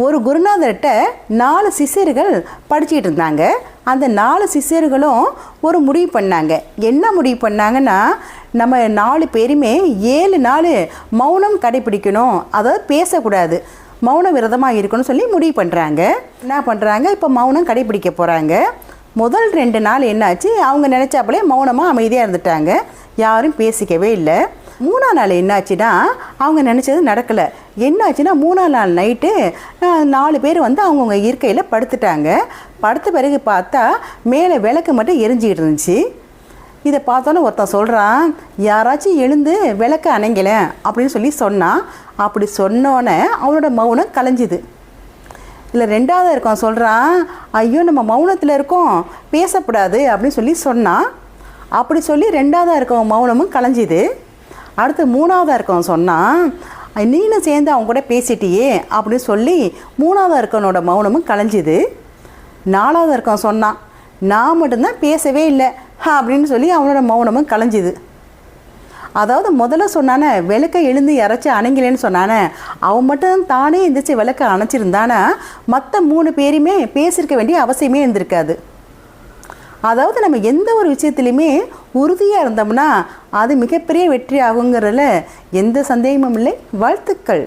ஒரு குருநாதர்கிட்ட 4 சிஷ்யர்கள் படிச்சுக்கிட்டு இருந்தாங்க. அந்த 4 சிஷ்யர்களும் ஒரு முடிவு பண்ணாங்க. என்ன முடிவு பண்ணாங்கன்னா, நம்ம 4 பேருமே 7 நாள் மௌனம் கடைப்பிடிக்கணும், அதாவது பேசக்கூடாது, மௌன விரதமாக இருக்கணும்னு சொல்லி முடிவு பண்ணுறாங்க. என்ன பண்ணுறாங்க, இப்போ மௌனம் கடைப்பிடிக்க போகிறாங்க. முதல் 2 நாள் என்னாச்சு, அவங்க நினச்சாப்புலே மௌனமாக அமைதியாக இருந்துட்டாங்க, யாரும் பேசிக்கவே இல்லை. 3ஆம் நாள் என்னாச்சுன்னா, அவங்க நினச்சது நடக்கலை. என்னாச்சுன்னா 3ஆம் நாள் நைட்டு 4 பேர் வந்து அவங்கவுங்க இருக்கையில் படுத்துட்டாங்க. படுத்த பிறகு பார்த்தா மேலே விளக்கு மட்டும் எரிஞ்சிக்கிட்டு இருந்துச்சு. இதை பார்த்தோன்னே ஒருத்தன் சொல்கிறான், யாராச்சும் எழுந்து விளக்கு அணைங்கலை அப்படின்னு சொல்லி சொன்னான். அப்படி சொன்னோன்னே அவனோட மௌனம் கலைஞ்சிது. இல்லை 2ஆவது இருக்கவன் சொல்கிறான், ஐயோ நம்ம மௌனத்தில் இருக்கோம், பேசக்கூடாது அப்படின்னு சொல்லி சொன்னான். அப்படி சொல்லி 2ஆவதாக இருக்கவன் மௌனமும் கலைஞ்சிது. அடுத்து 3ஆவதாக இருக்கவன் சொன்னான், நீனும் சேர்ந்து அவங்க கூட பேசிட்டியே அப்படின்னு சொல்லி 3ஆவதாக இருக்கவனோட மௌனமும் கலைஞ்சிது. 4ஆவதாக இருக்கவன் சொன்னான், நான் மட்டும்தான் பேசவே இல்லை அப்படின்னு சொல்லி அவனோட மௌனமும் கலைஞ்சிது. அதாவது முதல்ல சொன்னானே விளக்கை எழுந்து யாராச்சும் அணைங்கலேன்னு சொன்னானே, அவன் மட்டும் தானே எந்திரிச்சு விளக்கை அணைச்சிருந்தானா மற்ற 3 பேருமே பேசியிருக்க வேண்டிய அவசியமே இருந்திருக்காது. அதாவது நம்ம எந்த ஒரு விஷயத்துலையுமே உறுதியாக இருந்தோம்னா அது மிகப்பெரிய வெற்றி ஆகுங்கிறதுல எந்த சந்தேகமும் இல்லை. வாழ்த்துக்கள்.